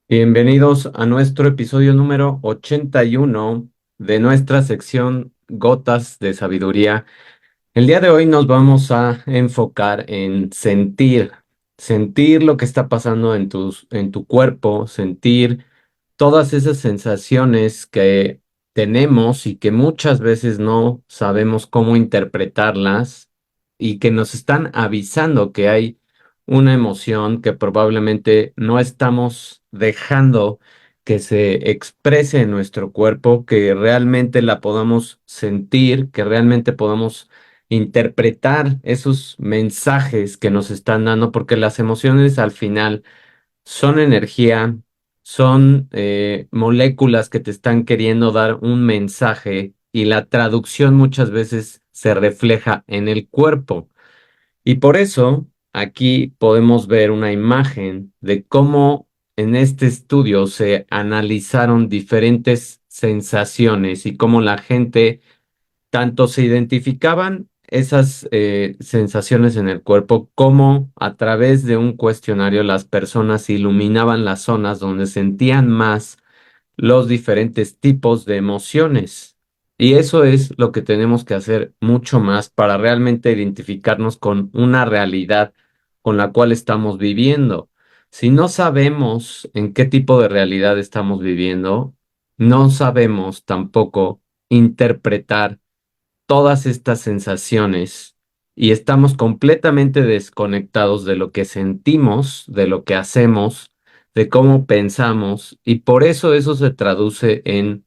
Bienvenidos a nuestro episodio número 81 de nuestra sección Gotas de Sabiduría. El día de hoy nos vamos a enfocar en sentir lo que está pasando en tu cuerpo, sentir todas esas sensaciones que tenemos y que muchas veces no sabemos cómo interpretarlas y que nos están avisando que hay una emoción que probablemente no estamos dejando que se exprese en nuestro cuerpo, que realmente la podamos sentir, que realmente podamos interpretar esos mensajes que nos están dando, porque las emociones al final son energía, son moléculas que te están queriendo dar un mensaje y la traducción muchas veces se refleja en el cuerpo. Y por eso aquí podemos ver una imagen de cómo en este estudio se analizaron diferentes sensaciones y cómo la gente tanto se identificaban esas sensaciones en el cuerpo como a través de un cuestionario las personas iluminaban las zonas donde sentían más los diferentes tipos de emociones. Y eso es lo que tenemos que hacer mucho más para realmente identificarnos con una realidad con la cual estamos viviendo. Si no sabemos en qué tipo de realidad estamos viviendo, no sabemos tampoco interpretar todas estas sensaciones y estamos completamente desconectados de lo que sentimos, de lo que hacemos, de cómo pensamos, y por eso se traduce en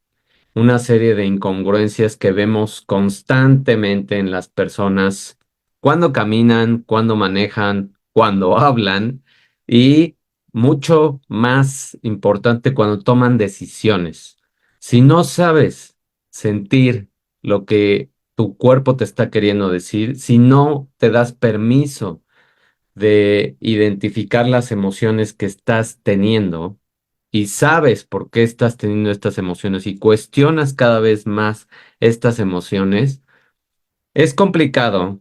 una serie de incongruencias que vemos constantemente en las personas cuando caminan, cuando manejan, cuando hablan y mucho más importante cuando toman decisiones. Si no sabes sentir lo que tu cuerpo te está queriendo decir, si no te das permiso de identificar las emociones que estás teniendo y sabes por qué estás teniendo estas emociones y cuestionas cada vez más estas emociones, es complicado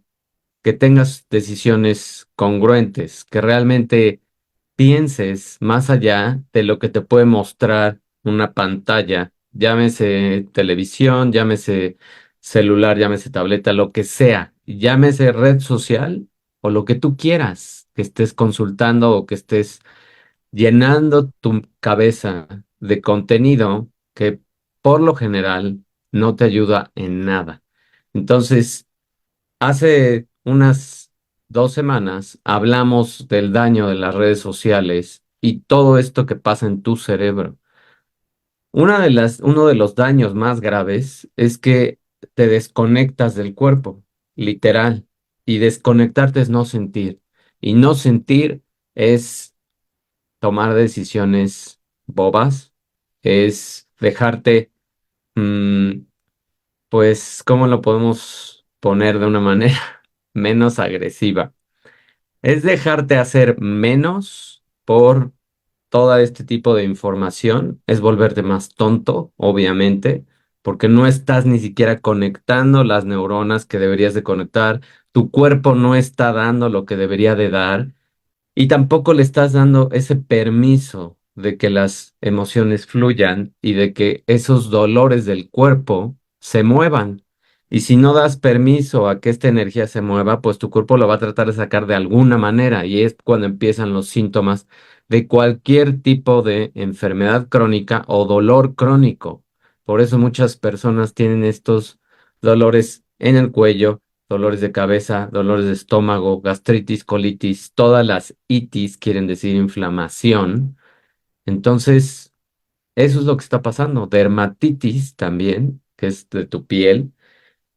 que tengas decisiones congruentes, que realmente pienses más allá de lo que te puede mostrar una pantalla, llámese televisión, llámese celular, llámese tableta, lo que sea, llámese red social o lo que tú quieras que estés consultando o que estés llenando tu cabeza de contenido que por lo general no te ayuda en nada. Entonces, hace unas 2 semanas hablamos del daño de las redes sociales y todo esto que pasa en tu cerebro. Uno de los daños más graves es que te desconectas del cuerpo, literal, y desconectarte es no sentir. Y no sentir es tomar decisiones bobas, es dejarte, mm, pues, ¿cómo lo podemos poner de una manera menos agresiva? Es dejarte hacer menos por todo este tipo de información, es volverte más tonto, obviamente, porque no estás ni siquiera conectando las neuronas que deberías de conectar, tu cuerpo no está dando lo que debería de dar y tampoco le estás dando ese permiso de que las emociones fluyan y de que esos dolores del cuerpo se muevan. Y si no das permiso a que esta energía se mueva, pues tu cuerpo lo va a tratar de sacar de alguna manera y es cuando empiezan los síntomas de cualquier tipo de enfermedad crónica o dolor crónico. Por eso muchas personas tienen estos dolores en el cuello, dolores de cabeza, dolores de estómago, gastritis, colitis, todas las itis quieren decir inflamación. Entonces, eso es lo que está pasando. Dermatitis también, que es de tu piel.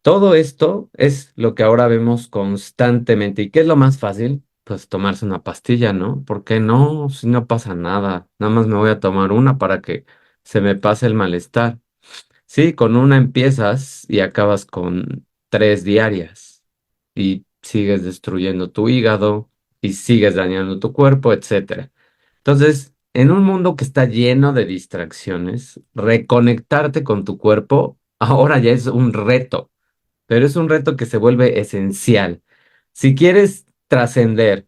Todo esto es lo que ahora vemos constantemente. ¿Y qué es lo más fácil? Pues tomarse una pastilla, ¿no? ¿Por qué no? Si no pasa nada. Nada más me voy a tomar una para que se me pase el malestar. Sí, con una empiezas y acabas con 3 diarias y sigues destruyendo tu hígado y sigues dañando tu cuerpo, etcétera. Entonces, en un mundo que está lleno de distracciones, reconectarte con tu cuerpo ahora ya es un reto, pero es un reto que se vuelve esencial. Si quieres trascender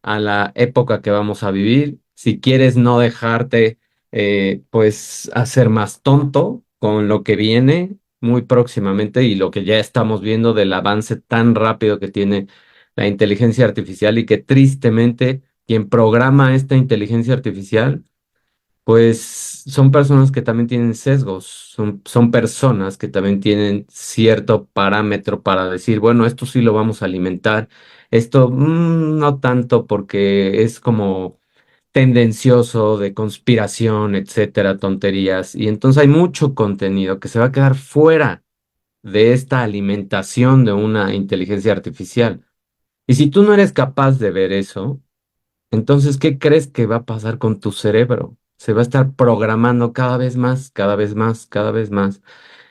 a la época que vamos a vivir, si quieres no dejarte pues a ser más tonto con lo que viene muy próximamente y lo que ya estamos viendo del avance tan rápido que tiene la inteligencia artificial y que tristemente quien programa esta inteligencia artificial pues son personas que también tienen sesgos, son personas que también tienen cierto parámetro para decir, bueno, esto sí lo vamos a alimentar, esto no tanto porque es como tendencioso de conspiración, etcétera, tonterías. Y entonces hay mucho contenido que se va a quedar fuera de esta alimentación de una inteligencia artificial. Y si tú no eres capaz de ver eso, entonces, ¿qué crees que va a pasar con tu cerebro? Se va a estar programando cada vez más, cada vez más, cada vez más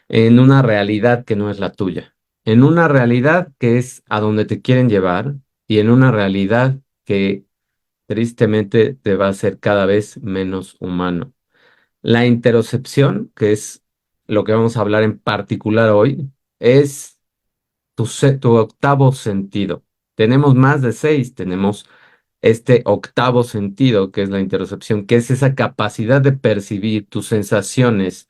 en una realidad que no es la tuya, en una realidad que es a donde te quieren llevar y en una realidad que tristemente te va a hacer cada vez menos humano. La interocepción, que es lo que vamos a hablar en particular hoy, es tu octavo sentido. Tenemos más de seis, tenemos este octavo sentido, que es la interocepción, que es esa capacidad de percibir tus sensaciones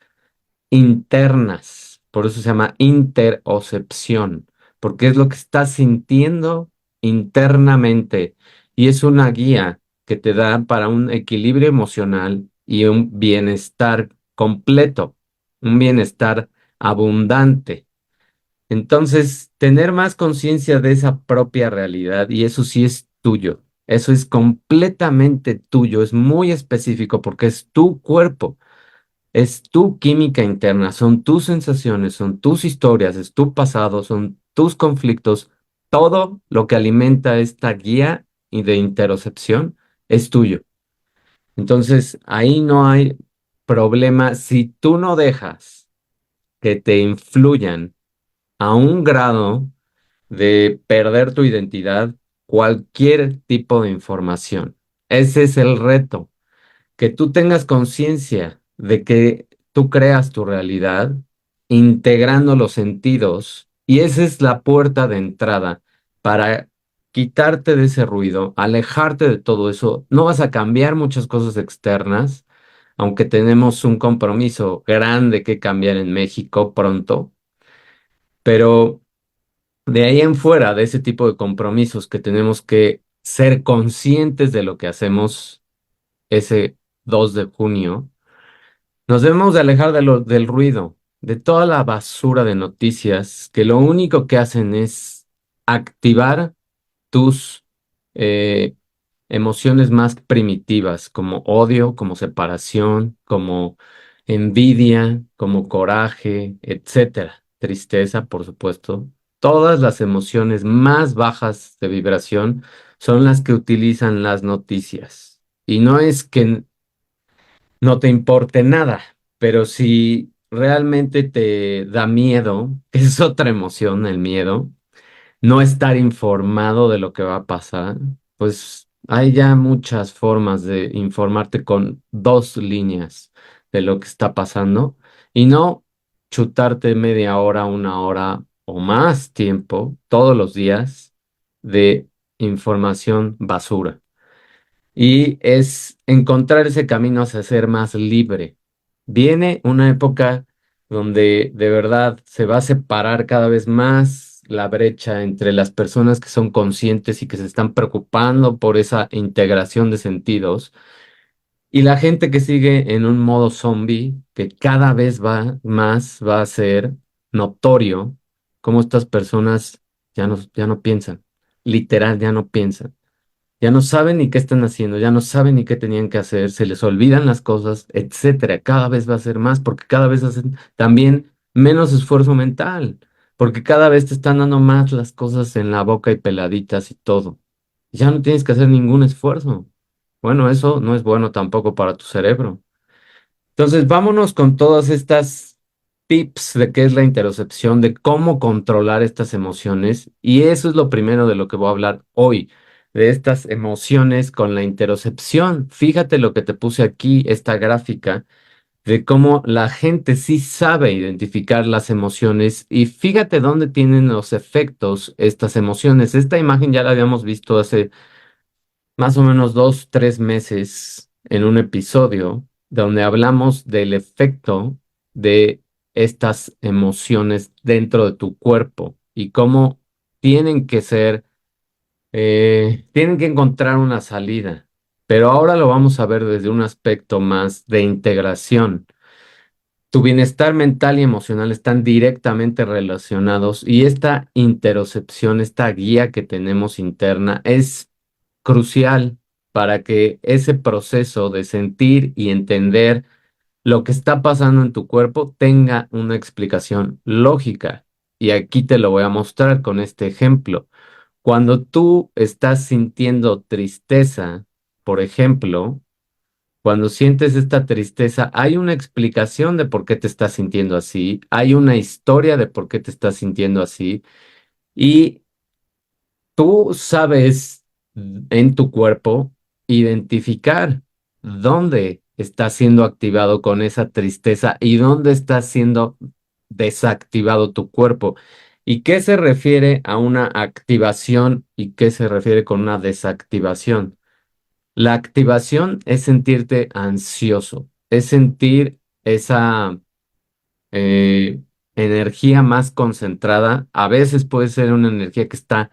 internas. Por eso se llama interocepción, porque es lo que estás sintiendo internamente y es una guía que te da para un equilibrio emocional y un bienestar completo, un bienestar abundante. Entonces, tener más conciencia de esa propia realidad, y eso sí es tuyo, eso es completamente tuyo, es muy específico porque es tu cuerpo, es tu química interna, son tus sensaciones, son tus historias, es tu pasado, son tus conflictos, todo lo que alimenta esta guía y de interocepción es tuyo. Entonces, ahí no hay problema si tú no dejas que te influyan a un grado de perder tu identidad, cualquier tipo de información. Ese es el reto, que tú tengas conciencia de que tú creas tu realidad integrando los sentidos y esa es la puerta de entrada para quitarte de ese ruido, alejarte de todo eso. No vas a cambiar muchas cosas externas, aunque tenemos un compromiso grande que cambiar en México pronto, pero de ahí en fuera, de ese tipo de compromisos que tenemos que ser conscientes de lo que hacemos ese 2 de junio, nos debemos de alejar del ruido, de toda la basura de noticias que lo único que hacen es activar tus eh, emociones más primitivas, como odio, como separación, como envidia, como coraje, etcétera. Tristeza, por supuesto. Todas las emociones más bajas de vibración son las que utilizan las noticias. Y no es que no te importe nada, pero si realmente te da miedo, que es otra emoción, el miedo, no estar informado de lo que va a pasar, pues hay ya muchas formas de informarte con dos líneas de lo que está pasando y no chutarte media hora, una hora o más tiempo todos los días de información basura. Y es encontrar ese camino hacia ser más libre. Viene una época donde de verdad se va a separar cada vez más la brecha entre las personas que son conscientes y que se están preocupando por esa integración de sentidos y la gente que sigue en un modo zombie que cada vez va a ser notorio cómo estas personas ya no piensan, literal ya no piensan. Ya no saben ni qué están haciendo, ya no saben ni qué tenían que hacer, se les olvidan las cosas, etcétera. Cada vez va a ser más porque cada vez hacen también menos esfuerzo mental, porque cada vez te están dando más las cosas en la boca y peladitas y todo. Ya no tienes que hacer ningún esfuerzo. Bueno, eso no es bueno tampoco para tu cerebro. Entonces, vámonos con todas estas tips de qué es la interocepción, de cómo controlar estas emociones. Y eso es lo primero de lo que voy a hablar hoy, de estas emociones con la interocepción. Fíjate lo que te puse aquí, esta gráfica, de cómo la gente sí sabe identificar las emociones y fíjate dónde tienen los efectos estas emociones. Esta imagen ya la habíamos visto hace más o menos 2, 3 meses en un episodio donde hablamos del efecto de estas emociones dentro de tu cuerpo y cómo tienen que ser, tienen que encontrar una salida. Pero ahora lo vamos a ver desde un aspecto más de integración. Tu bienestar mental y emocional están directamente relacionados y esta interocepción, esta guía que tenemos interna es crucial para que ese proceso de sentir y entender lo que está pasando en tu cuerpo tenga una explicación lógica. Y aquí te lo voy a mostrar con este ejemplo. Cuando tú estás sintiendo tristeza, por ejemplo, cuando sientes esta tristeza, hay una explicación de por qué te estás sintiendo así, hay una historia de por qué te estás sintiendo así, y tú sabes en tu cuerpo identificar dónde está siendo activado con esa tristeza y dónde está siendo desactivado tu cuerpo. ¿Y qué se refiere a una activación y qué se refiere con una desactivación? La activación es sentirte ansioso, es sentir esa eh, energía más concentrada. A veces puede ser una energía que está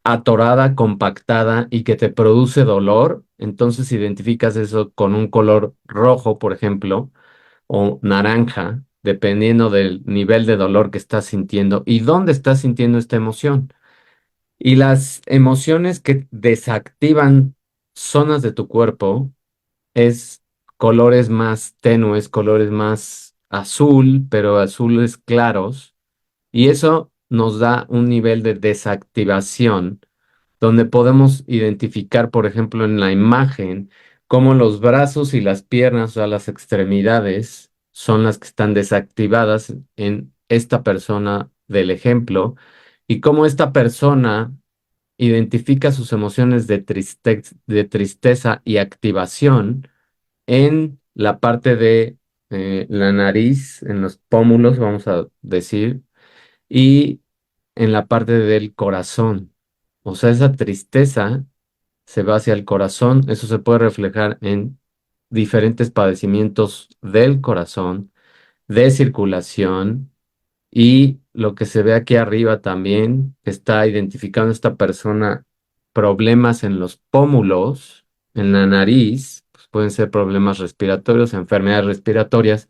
atorada, compactada y que te produce dolor. Entonces identificas eso con un color rojo, por ejemplo, o naranja, dependiendo del nivel de dolor que estás sintiendo y dónde estás sintiendo esta emoción. Y las emociones que desactivan zonas de tu cuerpo es colores más tenues, colores más azul, pero azules claros, y eso nos da un nivel de desactivación donde podemos identificar, por ejemplo, en la imagen, cómo los brazos y las piernas, o sea, las extremidades, son las que están desactivadas en esta persona del ejemplo, y cómo esta persona identifica sus emociones de tristeza y activación en la parte de la nariz, en los pómulos, vamos a decir, y en la parte del corazón. O sea, esa tristeza se va hacia el corazón, eso se puede reflejar en diferentes padecimientos del corazón, de circulación, y lo que se ve aquí arriba también está identificando esta persona problemas en los pómulos, en la nariz, pues pueden ser problemas respiratorios, enfermedades respiratorias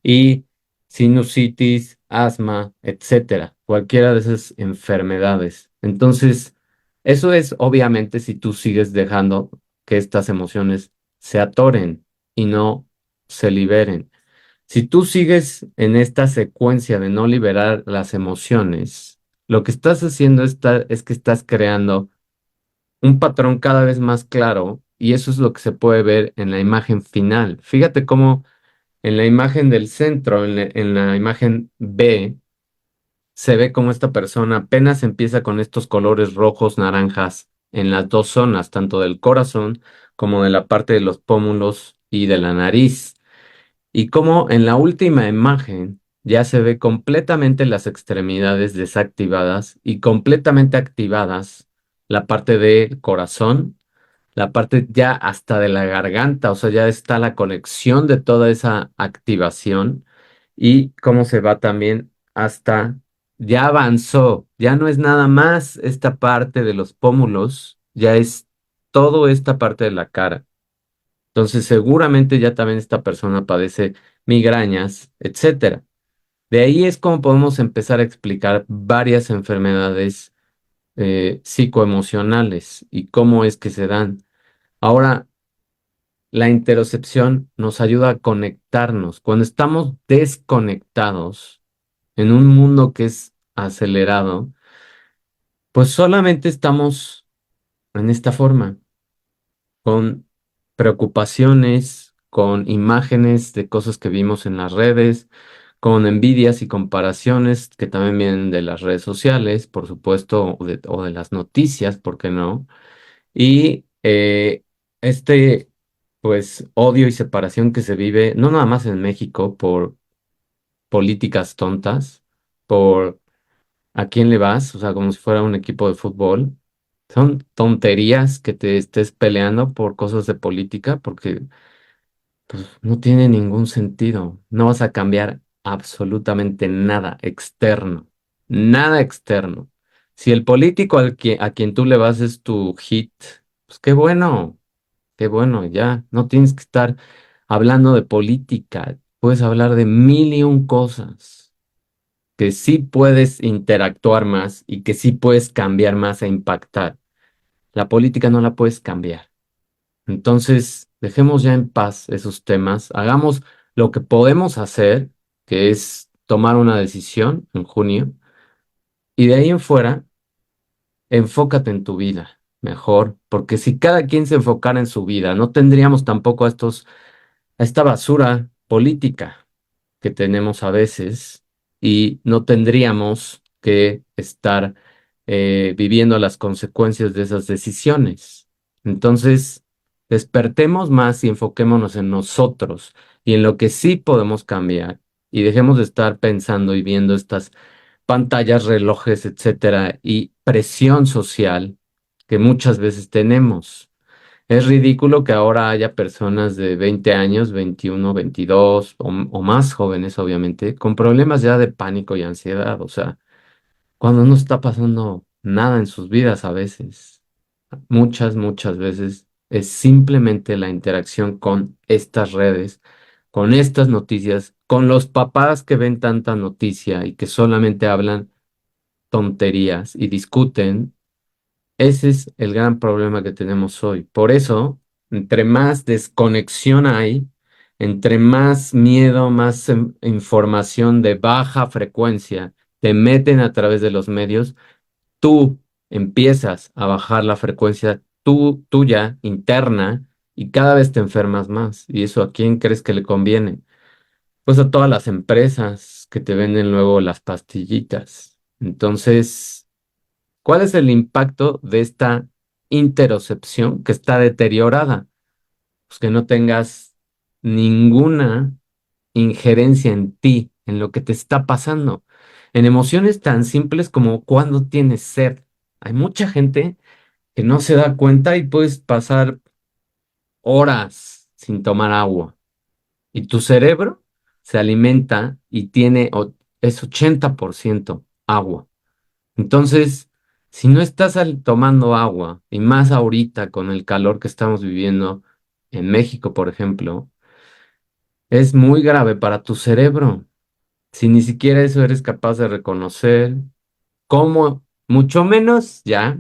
y sinusitis, asma, etcétera, cualquiera de esas enfermedades. Entonces, eso es obviamente si tú sigues dejando que estas emociones se atoren y no se liberen. Si tú sigues en esta secuencia de no liberar las emociones, lo que estás haciendo es que estás creando un patrón cada vez más claro y eso es lo que se puede ver en la imagen final. Fíjate cómo en la imagen del centro, en la imagen B, se ve cómo esta persona apenas empieza con estos colores rojos, naranjas en las dos zonas, tanto del corazón como de la parte de los pómulos y de la nariz. Y como en la última imagen ya se ve completamente las extremidades desactivadas y completamente activadas la parte del corazón, la parte ya hasta de la garganta, o sea, ya está la conexión de toda esa activación y cómo se va también hasta, ya avanzó, ya no es nada más esta parte de los pómulos, ya es toda esta parte de la cara. Entonces, seguramente ya también esta persona padece migrañas, etcétera. De ahí es como podemos empezar a explicar varias enfermedades psicoemocionales y cómo es que se dan. Ahora, la interocepción nos ayuda a conectarnos. Cuando estamos desconectados en un mundo que es acelerado, pues solamente estamos en esta forma, con preocupaciones, con imágenes de cosas que vimos en las redes, con envidias y comparaciones que también vienen de las redes sociales, por supuesto, o de las noticias, ¿por qué no? Y este, pues, odio y separación que se vive, no nada más en México, por políticas tontas, por a quién le vas, o sea, como si fuera un equipo de fútbol. Son tonterías que te estés peleando por cosas de política, porque pues no tiene ningún sentido. No vas a cambiar absolutamente nada externo. Nada externo. Si el político a quien tú le vas es tu hit, pues qué bueno, ya. No tienes que estar hablando de política. Puedes hablar de mil y un cosas que sí puedes interactuar más y que sí puedes cambiar más e impactar. La política no la puedes cambiar. Entonces, dejemos ya en paz esos temas, hagamos lo que podemos hacer, que es tomar una decisión en junio, y de ahí en fuera, enfócate en tu vida mejor, porque si cada quien se enfocara en su vida, no tendríamos tampoco a esta basura política que tenemos a veces y no tendríamos que estar viviendo las consecuencias de esas decisiones. Entonces, despertemos más y enfoquémonos en nosotros y en lo que sí podemos cambiar y dejemos de estar pensando y viendo estas pantallas, relojes, etcétera, y presión social que muchas veces tenemos. Es ridículo que ahora haya personas de 20 años, 21, 22 o más jóvenes, obviamente, con problemas ya de pánico y ansiedad. O sea, cuando no está pasando nada en sus vidas a veces, muchas veces es simplemente la interacción con estas redes, con estas noticias, con los papás que ven tanta noticia y que solamente hablan tonterías y discuten. Ese es el gran problema que tenemos hoy. Por eso, entre más desconexión hay, entre más miedo, más información de baja frecuencia te meten a través de los medios, tú empiezas a bajar la frecuencia tuya interna y cada vez te enfermas más. ¿Y eso a quién crees que le conviene? Pues a todas las empresas que te venden luego las pastillitas. Entonces, ¿cuál es el impacto de esta interocepción que está deteriorada? Pues que no tengas ninguna injerencia en ti, en lo que te está pasando, en emociones tan simples como cuando tienes sed. Hay mucha gente que no se da cuenta y puedes pasar horas sin tomar agua y tu cerebro se alimenta y es 80% agua. Entonces, si no estás tomando agua, y más ahorita con el calor que estamos viviendo en México, por ejemplo, es muy grave para tu cerebro. Si ni siquiera eso eres capaz de reconocer, ¿cómo? Mucho menos ya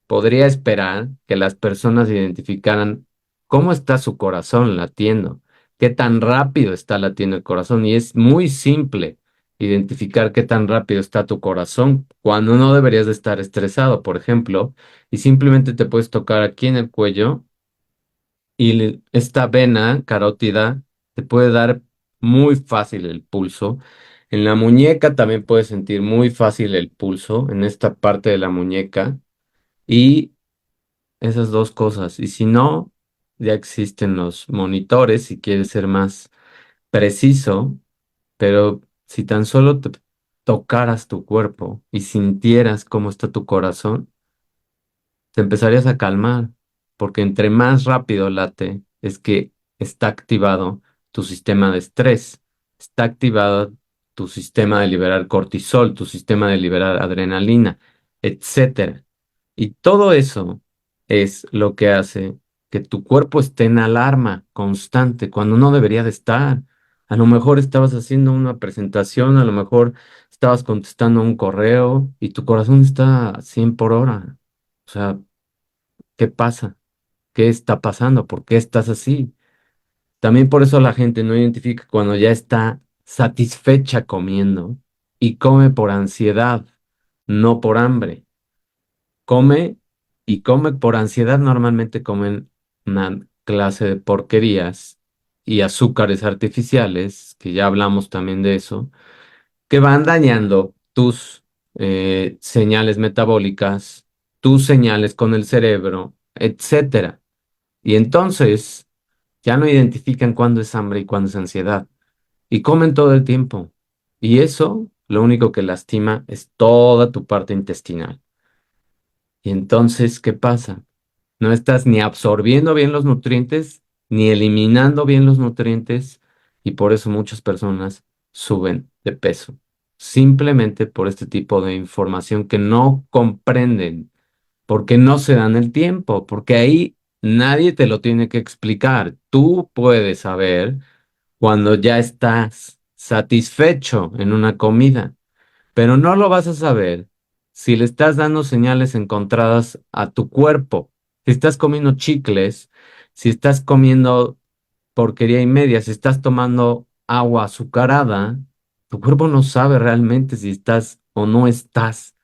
podría esperar que las personas identificaran cómo está su corazón latiendo, qué tan rápido está latiendo el corazón. Y es muy simple identificar qué tan rápido está tu corazón cuando no deberías de estar estresado, por ejemplo, y simplemente te puedes tocar aquí en el cuello y esta vena carótida te puede dar muy fácil el pulso. En la muñeca también puedes sentir muy fácil el pulso, en esta parte de la muñeca. Y esas dos cosas. Y si no, ya existen los monitores si quieres ser más preciso, pero si tan solo te tocaras tu cuerpo y sintieras cómo está tu corazón, te empezarías a calmar, porque entre más rápido late, es que está activado tu sistema de estrés, está activado tu sistema de liberar cortisol, tu sistema de liberar adrenalina, etcétera. Y todo eso es lo que hace que tu cuerpo esté en alarma constante cuando no debería de estar. A lo mejor estabas haciendo una presentación, a lo mejor estabas contestando un correo y tu corazón está a 100 por hora. O sea, ¿qué pasa? ¿Qué está pasando? ¿Por qué estás así? También por eso la gente no identifica cuando ya está satisfecha comiendo y come por ansiedad, no por hambre. Come y come por ansiedad. Normalmente comen una clase de porquerías y azúcares artificiales, que ya hablamos también de eso, que van dañando tus señales metabólicas, tus señales con el cerebro, etcétera. Y entonces ya no identifican cuándo es hambre y cuándo es ansiedad. Y comen todo el tiempo. Y eso lo único que lastima es toda tu parte intestinal. Y entonces, ¿qué pasa? No estás ni absorbiendo bien los nutrientes ni eliminando bien los nutrientes y por eso muchas personas suben de peso. Simplemente por este tipo de información que no comprenden, porque no se dan el tiempo, porque ahí nadie te lo tiene que explicar. Tú puedes saber cuando ya estás satisfecho en una comida, pero no lo vas a saber si le estás dando señales encontradas a tu cuerpo. Si estás comiendo chicles, si estás comiendo porquería y media, si estás tomando agua azucarada, tu cuerpo no sabe realmente si estás o no estás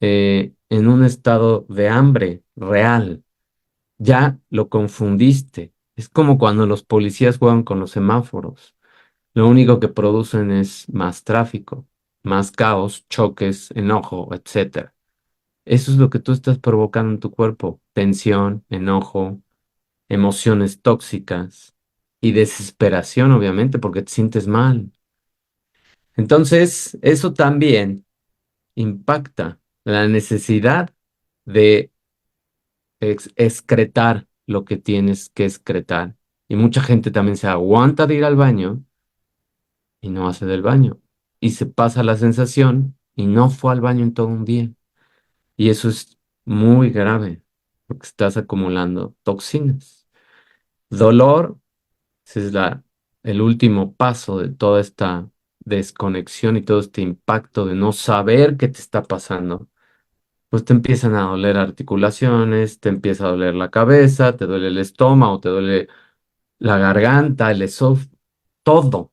en un estado de hambre real. Ya lo confundiste. Es como cuando los policías juegan con los semáforos. Lo único que producen es más tráfico, más caos, choques, enojo, etcétera. Eso es lo que tú estás provocando en tu cuerpo. Tensión, enojo, emociones tóxicas y desesperación, obviamente, porque te sientes mal. Entonces, eso también impacta la necesidad de excretar lo que tienes que excretar. Y mucha gente también se aguanta de ir al baño y no hace del baño. Y se pasa la sensación y no fue al baño en todo un día. Y eso es muy grave porque estás acumulando toxinas. Dolor, ese es el último paso de toda esta desconexión y todo este impacto de no saber qué te está pasando. Pues te empiezan a doler articulaciones, te empieza a doler la cabeza, te duele el estómago, te duele la garganta, el esófago, todo.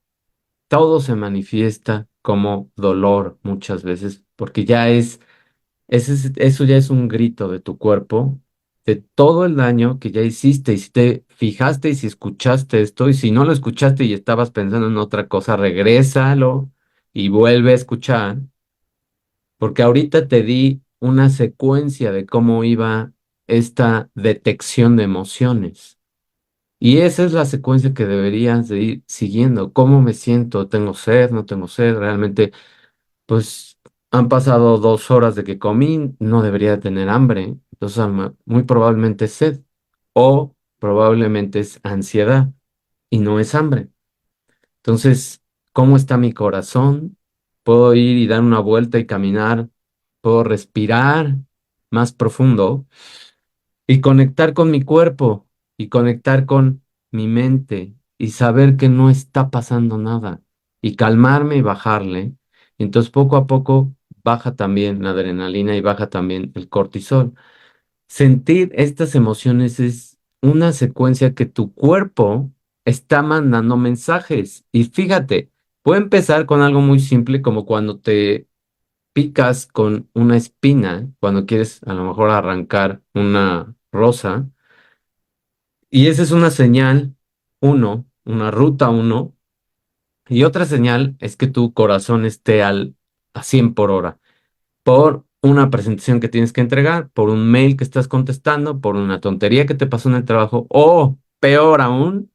Todo se manifiesta como dolor muchas veces, porque ya eso ya es un grito de tu cuerpo, de todo el daño que ya hiciste, y si te fijaste y si escuchaste esto, y si no lo escuchaste y estabas pensando en otra cosa, regrésalo y vuelve a escuchar, porque ahorita te di una secuencia de cómo iba esta detección de emociones. Y esa es la secuencia que deberías de ir siguiendo. ¿Cómo me siento? ¿Tengo sed? ¿No tengo sed? Realmente, pues han pasado 2 horas de que comí, no debería de tener hambre. Entonces, muy probablemente es sed o probablemente es ansiedad y no es hambre. Entonces, ¿cómo está mi corazón? ¿Puedo ir y dar una vuelta y caminar? ¿Puedo respirar más profundo? Y conectar con mi cuerpo y conectar con mi mente y saber que no está pasando nada y calmarme y bajarle. Y entonces poco a poco baja también la adrenalina y baja también el cortisol. Sentir estas emociones es una secuencia que tu cuerpo está mandando mensajes. Y fíjate, puede empezar con algo muy simple como cuando te picas con una espina, cuando quieres a lo mejor arrancar una rosa y esa es una señal, una ruta uno, y otra señal es que tu corazón esté a 100 por hora, por una presentación que tienes que entregar, por un mail que estás contestando, por una tontería que te pasó en el trabajo, o peor aún,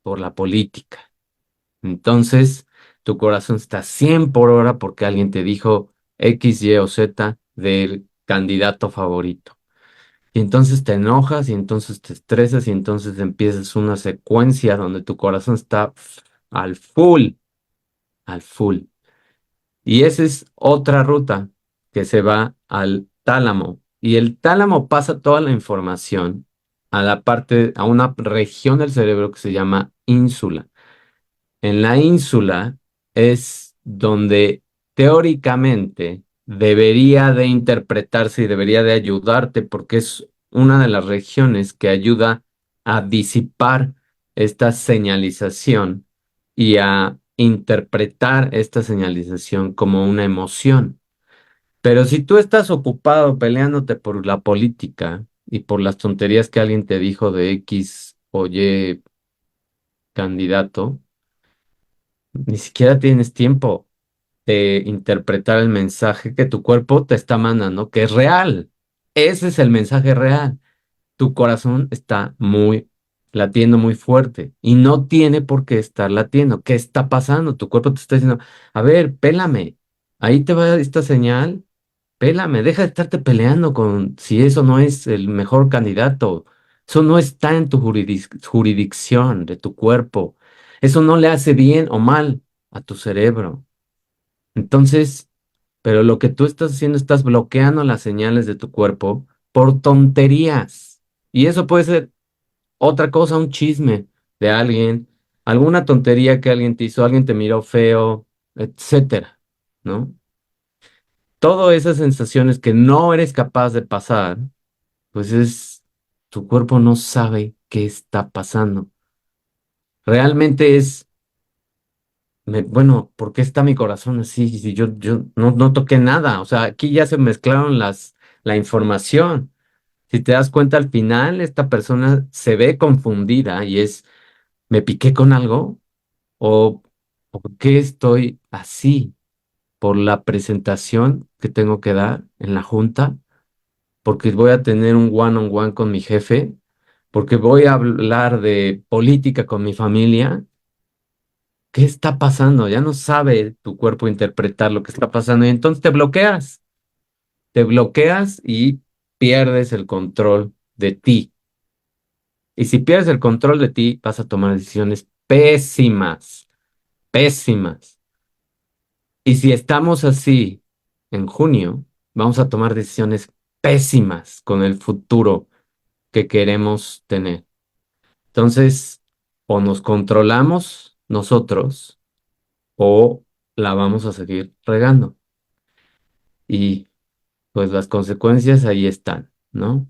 por la política. Entonces, tu corazón está a 100 por hora porque alguien te dijo X, Y o Z del candidato favorito. Y entonces te enojas y entonces te estresas y entonces empiezas una secuencia donde tu corazón está al full, al full. Y esa es otra ruta que se va al tálamo. Y el tálamo pasa toda la información a a una región del cerebro que se llama ínsula. En la ínsula es donde teóricamente debería de interpretarse y debería de ayudarte porque es una de las regiones que ayuda a disipar esta señalización y a interpretar esta señalización como una emoción. Pero si tú estás ocupado peleándote por la política y por las tonterías que alguien te dijo de X o Y candidato, ni siquiera tienes tiempo de interpretar el mensaje que tu cuerpo te está mandando, que es real. Ese es el mensaje real. Tu corazón está latiendo muy fuerte y no tiene por qué estar latiendo. ¿Qué está pasando? Tu cuerpo te está diciendo, a ver, pélame. Ahí te va esta señal. Pélame, deja de estarte peleando con si eso no es el mejor candidato. Eso no está en tu jurisdicción de tu cuerpo. Eso no le hace bien o mal a tu cerebro. Entonces, pero lo que tú estás haciendo, estás bloqueando las señales de tu cuerpo por tonterías. Y eso puede ser otra cosa, un chisme de alguien, alguna tontería que alguien te hizo, alguien te miró feo, etcétera, ¿no? Todas esas sensaciones que no eres capaz de pasar, pues es, tu cuerpo no sabe qué está pasando. Realmente es, bueno, ¿por qué está mi corazón así? Si yo no toqué nada, o sea, aquí ya se mezclaron la información. Si te das cuenta, al final esta persona se ve confundida y es, ¿me piqué con algo? ¿O por qué estoy así? ¿Por la presentación que tengo que dar en la junta? ¿Porque voy a tener un one-on-one con mi jefe? ¿Porque voy a hablar de política con mi familia? ¿Qué está pasando? Ya no sabe tu cuerpo interpretar lo que está pasando y entonces te bloqueas y pierdes el control de ti. Y si pierdes el control de ti, vas a tomar decisiones pésimas, pésimas. Y si estamos así en junio, vamos a tomar decisiones pésimas con el futuro que queremos tener. Entonces, o nos controlamos nosotros o la vamos a seguir regando. Y pues las consecuencias ahí están, ¿no?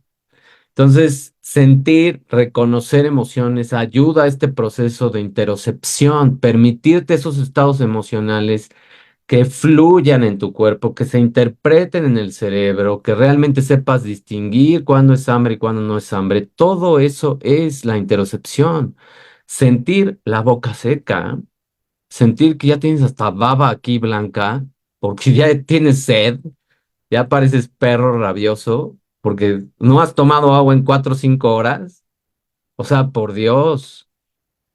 Entonces, sentir, reconocer emociones ayuda a este proceso de interocepción, permitirte esos estados emocionales que fluyan en tu cuerpo, que se interpreten en el cerebro, que realmente sepas distinguir cuándo es hambre y cuándo no es hambre. Todo eso es la interocepción. Sentir la boca seca, sentir que ya tienes hasta baba aquí blanca, porque ya tienes sed, ya pareces perro rabioso, porque no has tomado agua en 4 o 5 horas. O sea, por Dios,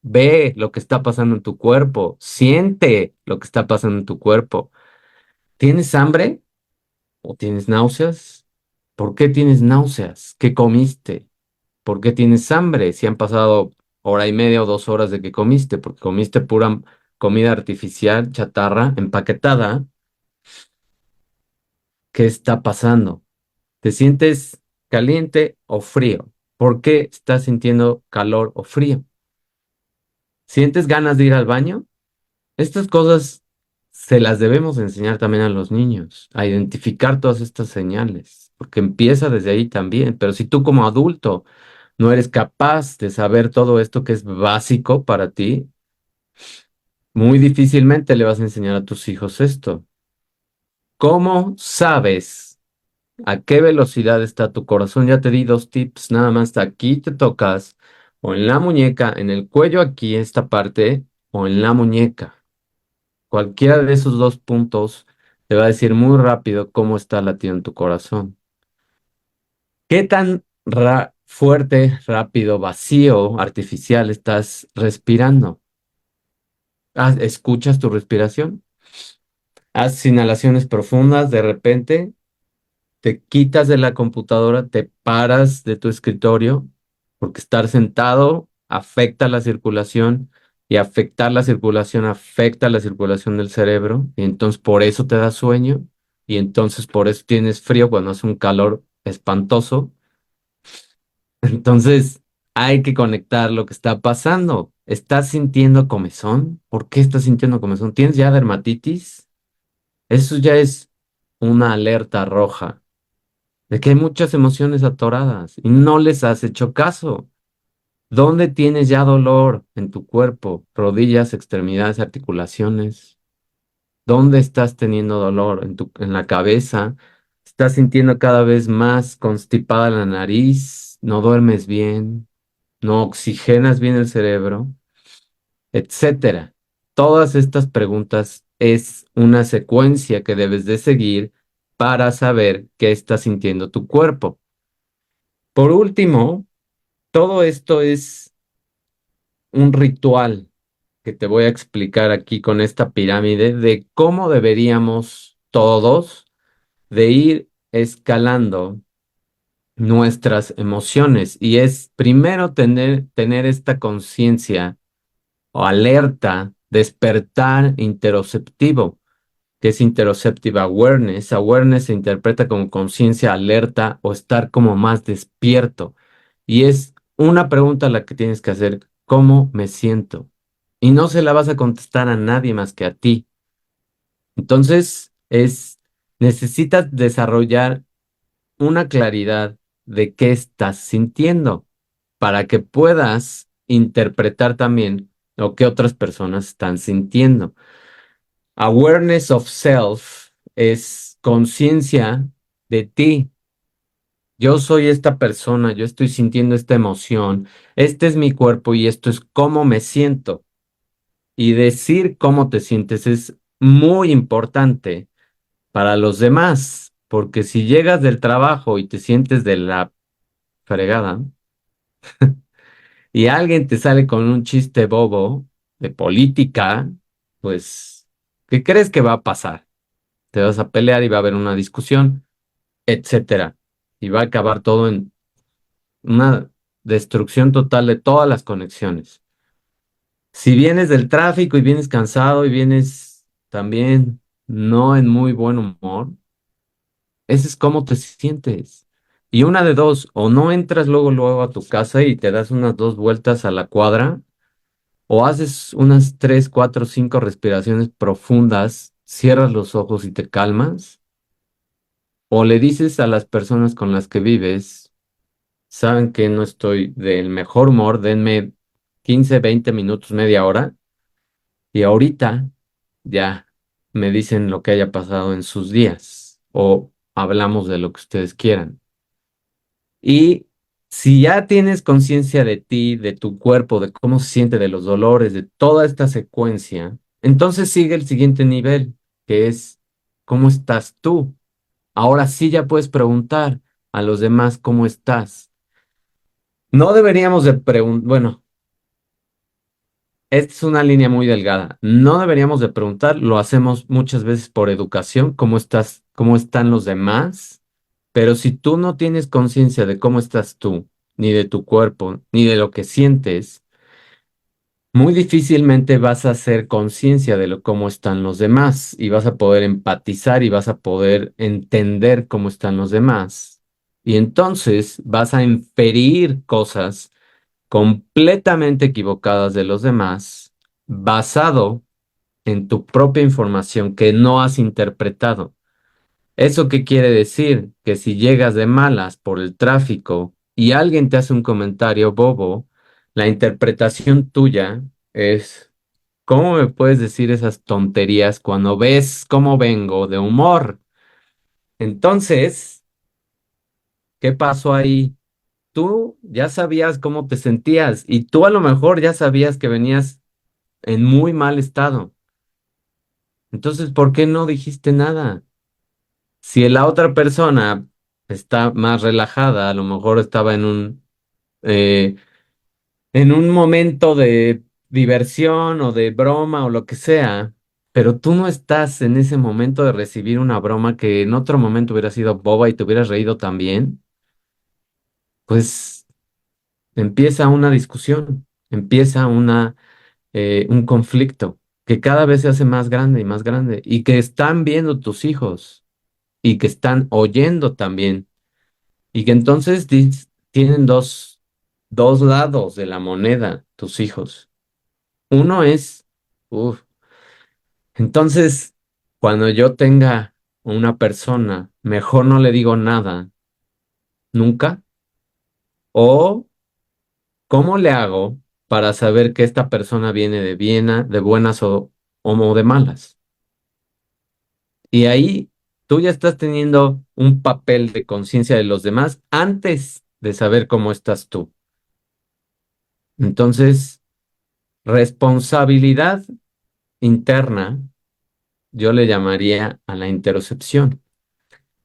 ve lo que está pasando en tu cuerpo, siente lo que está pasando en tu cuerpo. ¿Tienes hambre o tienes náuseas? ¿Por qué tienes náuseas? ¿Qué comiste? ¿Por qué tienes hambre? Si han pasado hora y media o 2 horas de que comiste, porque comiste pura comida artificial, chatarra, empaquetada. ¿Qué está pasando? ¿Te sientes caliente o frío? ¿Por qué estás sintiendo calor o frío? ¿Sientes ganas de ir al baño? Estas cosas se las debemos enseñar también a los niños, a identificar todas estas señales, porque empieza desde ahí también. Pero si tú como adulto no eres capaz de saber todo esto que es básico para ti, muy difícilmente le vas a enseñar a tus hijos esto. ¿Cómo sabes a qué velocidad está tu corazón? Ya te di 2 tips, nada más aquí te tocas, o en la muñeca, en el cuello aquí, esta parte, o en la muñeca. Cualquiera de esos 2 puntos te va a decir muy rápido cómo está latiendo tu corazón. ¿Qué tan fuerte, rápido, vacío, artificial estás respirando? ¿Escuchas tu respiración? Haz inhalaciones profundas de repente, te quitas de la computadora, te paras de tu escritorio, porque estar sentado afecta la circulación y afectar la circulación afecta la circulación del cerebro y entonces por eso te da sueño y entonces por eso tienes frío cuando hace un calor espantoso. Entonces hay que conectar lo que está pasando. ¿Estás sintiendo comezón? ¿Por qué estás sintiendo comezón? ¿Tienes ya dermatitis? Eso ya es una alerta roja de que hay muchas emociones atoradas y no les has hecho caso. ¿Dónde tienes ya dolor en tu cuerpo? Rodillas, extremidades, articulaciones. ¿Dónde estás teniendo dolor? En la cabeza. ¿Estás sintiendo cada vez más constipada la nariz? ¿No duermes bien? ¿No oxigenas bien el cerebro? Etcétera. Todas estas preguntas es una secuencia que debes de seguir para saber qué está sintiendo tu cuerpo. Por último, todo esto es un ritual que te voy a explicar aquí con esta pirámide de cómo deberíamos todos de ir escalando nuestras emociones y es primero tener esta conciencia o alerta, despertar interoceptivo, que es interoceptive awareness. Awareness se interpreta como conciencia alerta o estar como más despierto. Y es una pregunta a la que tienes que hacer, ¿cómo me siento? Y no se la vas a contestar a nadie más que a ti. Entonces, necesitas desarrollar una claridad de qué estás sintiendo para que puedas interpretar también lo que otras personas están sintiendo. Awareness of self es conciencia de ti. Yo soy esta persona, yo estoy sintiendo esta emoción, este es mi cuerpo y esto es cómo me siento. Y decir cómo te sientes es muy importante para los demás, porque si llegas del trabajo y te sientes de la fregada y alguien te sale con un chiste bobo de política, pues, ¿qué crees que va a pasar? Te vas a pelear y va a haber una discusión, etcétera. Y va a acabar todo en una destrucción total de todas las conexiones. Si vienes del tráfico y vienes cansado y vienes también no en muy buen humor, ese es cómo te sientes. Y una de dos, o no entras luego a tu casa y te das unas dos vueltas a la cuadra, o haces unas tres, cuatro, cinco respiraciones profundas, cierras los ojos y te calmas, o le dices a las personas con las que vives, saben que no estoy del mejor humor, denme 15, 20 minutos, media hora, y ahorita ya me dicen lo que haya pasado en sus días, o hablamos de lo que ustedes quieran. Y si ya tienes conciencia de ti, de tu cuerpo, de cómo se siente, de los dolores, de toda esta secuencia, entonces sigue el siguiente nivel, que es ¿cómo estás tú? Ahora sí ya puedes preguntar a los demás cómo estás. No deberíamos de preguntar, bueno, esta es una línea muy delgada. No deberíamos de preguntar, lo hacemos muchas veces por educación, cómo estás, cómo están los demás. Pero si tú no tienes conciencia de cómo estás tú, ni de tu cuerpo, ni de lo que sientes, muy difícilmente vas a hacer conciencia de cómo están los demás y vas a poder empatizar y vas a poder entender cómo están los demás. Y entonces vas a inferir cosas completamente equivocadas de los demás basado en tu propia información que no has interpretado. ¿Eso qué quiere decir? Que si llegas de malas por el tráfico y alguien te hace un comentario bobo, la interpretación tuya es, ¿cómo me puedes decir esas tonterías cuando ves cómo vengo de humor? Entonces, ¿qué pasó ahí? Tú ya sabías cómo te sentías y tú a lo mejor ya sabías que venías en muy mal estado. Entonces, ¿por qué no dijiste nada? Si la otra persona está más relajada, a lo mejor estaba eh, en un momento de diversión o de broma o lo que sea, pero tú no estás en ese momento de recibir una broma que en otro momento hubiera sido boba y te hubieras reído también, pues empieza una discusión, empieza un conflicto que cada vez se hace más grande y más grande y que están viendo tus hijos y que están oyendo también. Y que entonces tienen dos lados de la moneda, tus hijos. Uno es, uff, entonces, cuando yo tenga una persona, mejor no le digo nada, nunca. O, ¿cómo le hago para saber que esta persona viene de Viena, de buenas o de malas? Y ahí tú ya estás teniendo un papel de conciencia de los demás antes de saber cómo estás tú. Entonces, responsabilidad interna, yo le llamaría a la interocepción.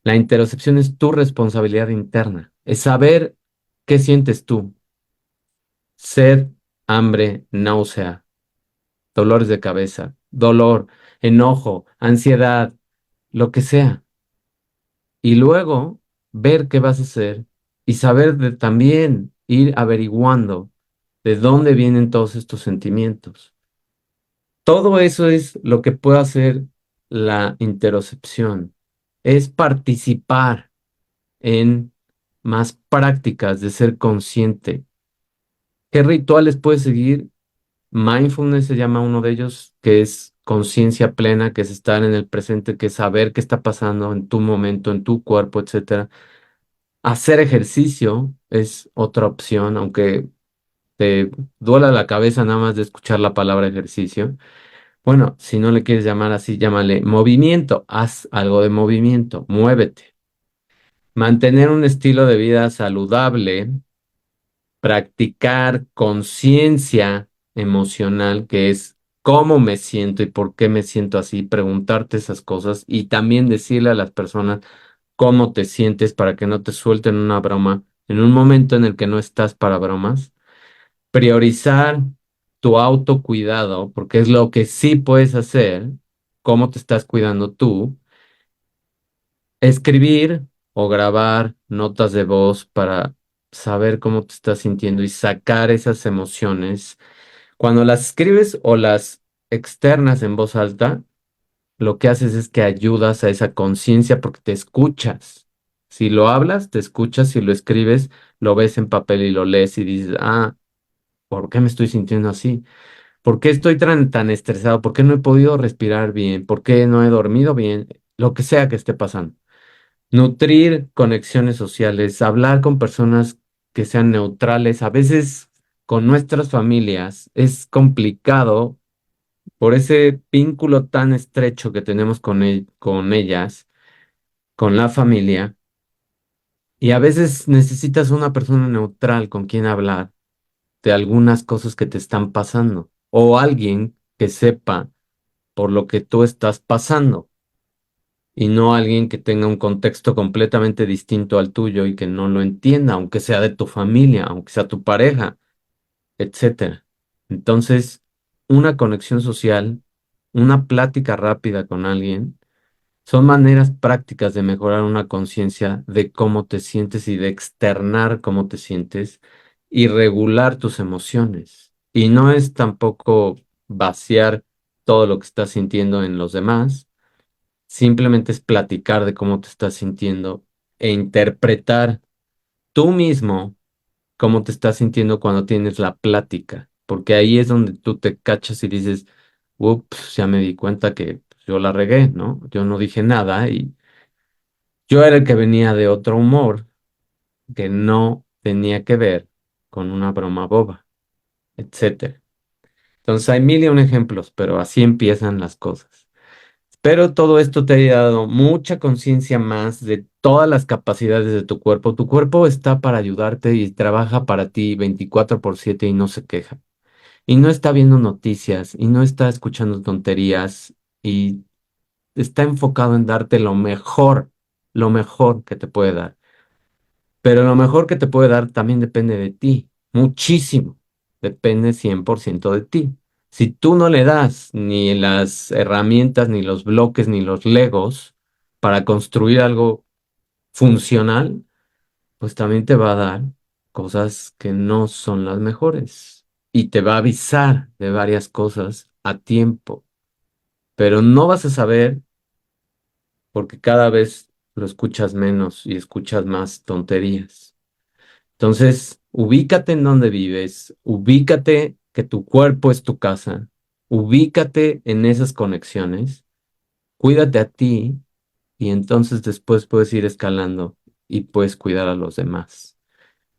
La interocepción es tu responsabilidad interna, es saber qué sientes tú. Sed, hambre, náusea, dolores de cabeza, dolor, enojo, ansiedad, lo que sea. Y luego ver qué vas a hacer y saber también ir averiguando de dónde vienen todos estos sentimientos. Todo eso es lo que puede hacer la interocepción, es participar en más prácticas de ser consciente. ¿Qué rituales puedes seguir? Mindfulness se llama uno de ellos, que es conciencia plena, que es estar en el presente, que es saber qué está pasando en tu momento, en tu cuerpo, etcétera. Hacer ejercicio es otra opción, aunque te duela la cabeza nada más de escuchar la palabra ejercicio. Bueno, si no le quieres llamar así, llámale movimiento. Haz algo de movimiento, muévete. Mantener un estilo de vida saludable, practicar conciencia emocional, que es cómo me siento y por qué me siento así, preguntarte esas cosas y también decirle a las personas cómo te sientes para que no te suelten una broma en un momento en el que no estás para bromas. Priorizar tu autocuidado, porque es lo que sí puedes hacer, cómo te estás cuidando tú. Escribir o grabar notas de voz para saber cómo te estás sintiendo y sacar esas emociones. Cuando las escribes o las externas en voz alta, lo que haces es que ayudas a esa conciencia porque te escuchas. Si lo hablas, te escuchas, si lo escribes, lo ves en papel y lo lees y dices, ah, ¿por qué me estoy sintiendo así? ¿Por qué estoy tan estresado? ¿Por qué no he podido respirar bien? ¿Por qué no he dormido bien? Lo que sea que esté pasando. Nutrir conexiones sociales, hablar con personas que sean neutrales. A veces con nuestras familias es complicado por ese vínculo tan estrecho que tenemos con ellas, con la familia. Y a veces necesitas una persona neutral con quien hablar de algunas cosas que te están pasando o alguien que sepa por lo que tú estás pasando y no alguien que tenga un contexto completamente distinto al tuyo y que no lo entienda, aunque sea de tu familia, aunque sea tu pareja, etcétera. Entonces, una conexión social, una plática rápida con alguien, son maneras prácticas de mejorar una conciencia de cómo te sientes y de externar cómo te sientes y regular tus emociones. Y no es tampoco vaciar todo lo que estás sintiendo en los demás, simplemente es platicar de cómo te estás sintiendo e interpretar tú mismo cómo te estás sintiendo cuando tienes la plática, porque ahí es donde tú te cachas y dices, ups, ya me di cuenta que yo la regué, ¿no? Yo no dije nada y yo era el que venía de otro humor que no tenía que ver con una broma boba, etcétera. Entonces hay mil y un ejemplos, pero así empiezan las cosas. Espero todo esto te haya dado mucha conciencia más de todas las capacidades de tu cuerpo. Tu cuerpo está para ayudarte y trabaja para ti 24/7 y no se queja. Y no está viendo noticias y no está escuchando tonterías y está enfocado en darte lo mejor que te puede dar. Pero lo mejor que te puede dar también depende de ti, muchísimo. Depende 100% de ti. Si tú no le das ni las herramientas, ni los bloques, ni los legos para construir algo funcional, pues también te va a dar cosas que no son las mejores. Y te va a avisar de varias cosas a tiempo. Pero no vas a saber porque cada vez lo escuchas menos y escuchas más tonterías. Entonces, ubícate en donde vives, ubícate que tu cuerpo es tu casa, ubícate en esas conexiones, cuídate a ti y entonces después puedes ir escalando y puedes cuidar a los demás.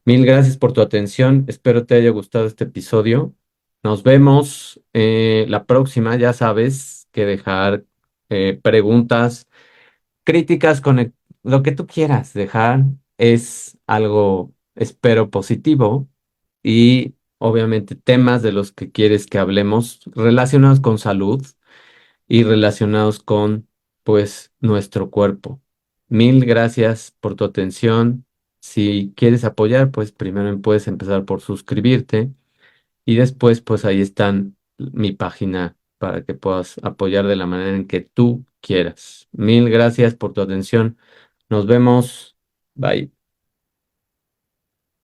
Mil gracias por tu atención, espero te haya gustado este episodio. Nos vemos la próxima, ya sabes que dejar preguntas críticas con lo que tú quieras dejar es algo, espero, positivo y obviamente temas de los que quieres que hablemos relacionados con salud y relacionados con, pues, nuestro cuerpo. Mil gracias por tu atención. Si quieres apoyar, pues primero puedes empezar por suscribirte y después, pues ahí están mi página para que puedas apoyar de la manera en que tú quieras. Mil gracias por tu atención. Nos vemos. Bye.